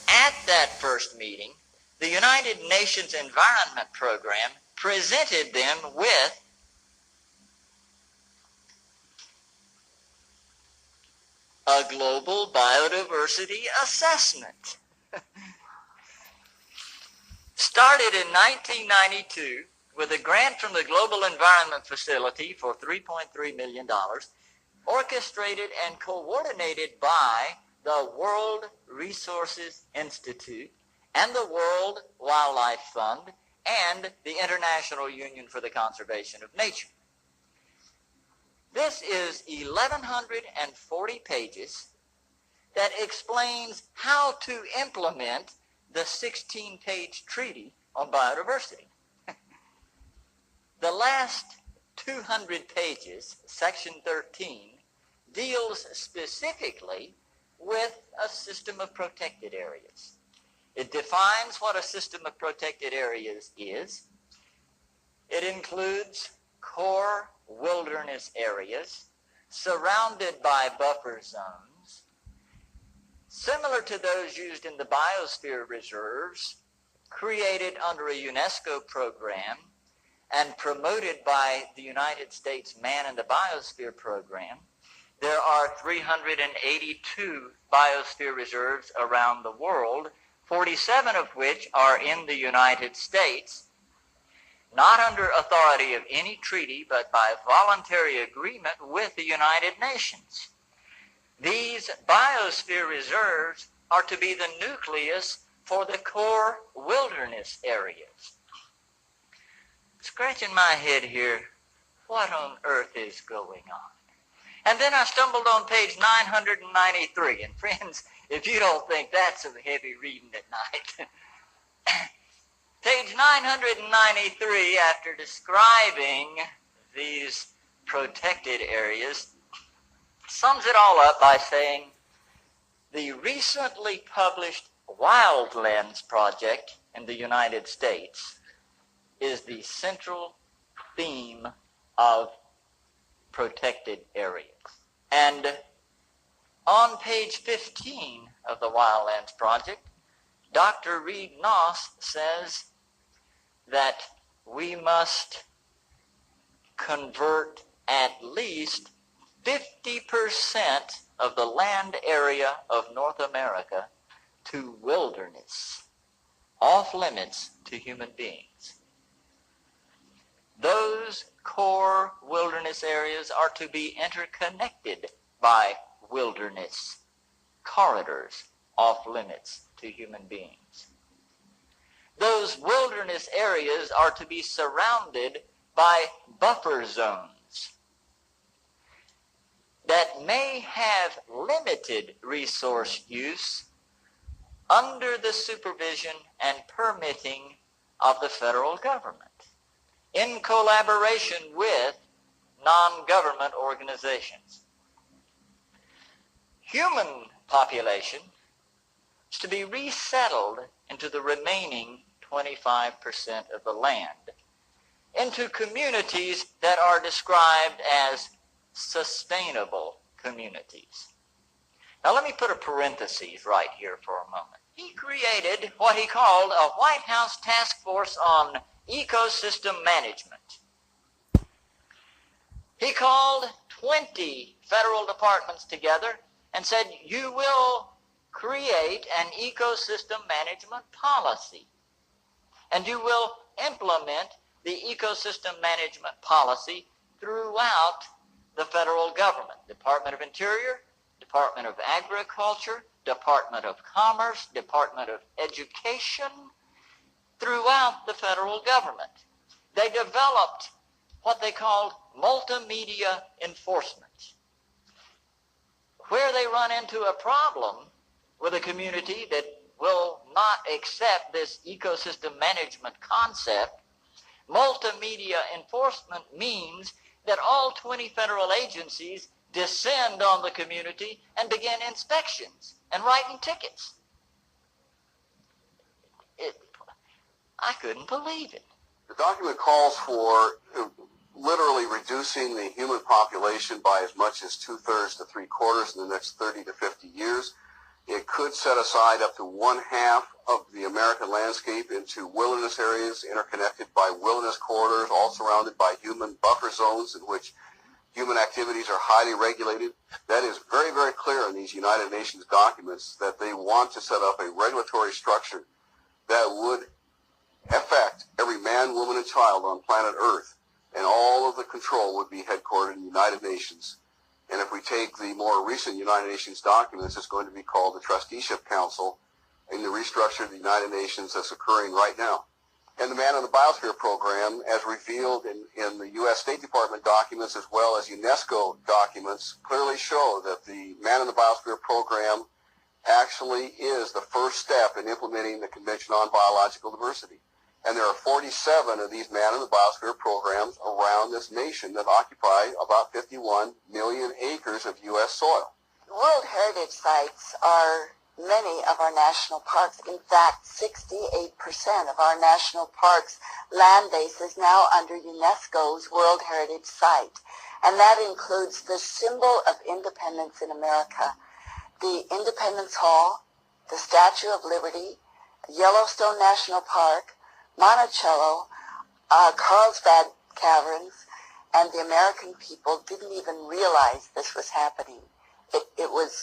At that first meeting, the United Nations Environment Program presented them with a global biodiversity assessment. Started in 1992 with a grant from the Global Environment Facility for $3.3 million, orchestrated and coordinated by the World Resources Institute and the World Wildlife Fund and the International Union for the Conservation of Nature. This is 1,140 pages that explains how to implement the 16-page treaty on biodiversity. The last 200 pages, section 13, deals specifically with a system of protected areas. It defines what a system of protected areas is. It includes core wilderness areas surrounded by buffer zones, similar to those used in the biosphere reserves, created under a UNESCO program and promoted by the United States Man in the Biosphere program. There are 382 biosphere reserves around the world, 47 of which are in the United States, not under authority of any treaty, but by voluntary agreement with the United Nations. These biosphere reserves are to be the nucleus for the core wilderness areas. Scratching my head here, what on earth is going on? And then I stumbled on page 993, and friends, if you don't think that's some heavy reading at night, page 993, after describing these protected areas, sums it all up by saying, the recently published Wildlands project in the United States is the central theme of protected areas. And on page 15 of the Wildlands project, Dr. Reed Noss says that we must convert at least 50% of the land area of North America to wilderness, off limits to human beings. Those core wilderness areas are to be interconnected by wilderness corridors off limits to human beings. Those wilderness areas are to be surrounded by buffer zones that may have limited resource use under the supervision and permitting of the federal government, in collaboration with non-government organizations. Human population is to be resettled into the remaining 25% of the land, into communities that are described as sustainable communities. Now let me put a parenthesis right here for a moment. He created what he called a White House task force on ecosystem management. He called 20 federal departments together and said, you will create an ecosystem management policy, and you will implement the ecosystem management policy throughout the federal government, Department of Interior, Department of Agriculture, Department of Commerce, Department of Education, throughout the federal government. They developed what they called multimedia enforcement. Where they run into a problem with a community that will not accept this ecosystem management concept, multimedia enforcement means that all 20 federal agencies descend on the community and begin inspections and writing tickets. I couldn't believe it. The document calls for literally reducing the human population by as much as 2/3 to 3/4 in the next 30 to 50 years. It could set aside up to 1/2 of the American landscape into wilderness areas interconnected by wilderness corridors, all surrounded by human buffer zones in which human activities are highly regulated. That is very, very clear in these United Nations documents that they want to set up a regulatory structure that would affect every man, woman, and child on planet Earth, and all of the control would be headquartered in the United Nations. And if we take the more recent United Nations documents, it's going to be called the Trusteeship Council in the restructure of the United Nations that's occurring right now. And the Man in the Biosphere program, as revealed in the U.S. State Department documents as well as UNESCO documents, clearly show that the Man in the Biosphere program actually is the first step in implementing the Convention on Biological Diversity. And there are 47 of these Man in the Biosphere programs around this nation that occupy about 51 million acres of U.S. soil. World Heritage Sites are many of our national parks. In fact, 68% of our national parks land base is now under UNESCO's World Heritage Site. And that includes the symbol of independence in America, the Independence Hall, the Statue of Liberty, Yellowstone National Park, Monticello, Carlsbad Caverns, and the American people didn't even realize this was happening. It was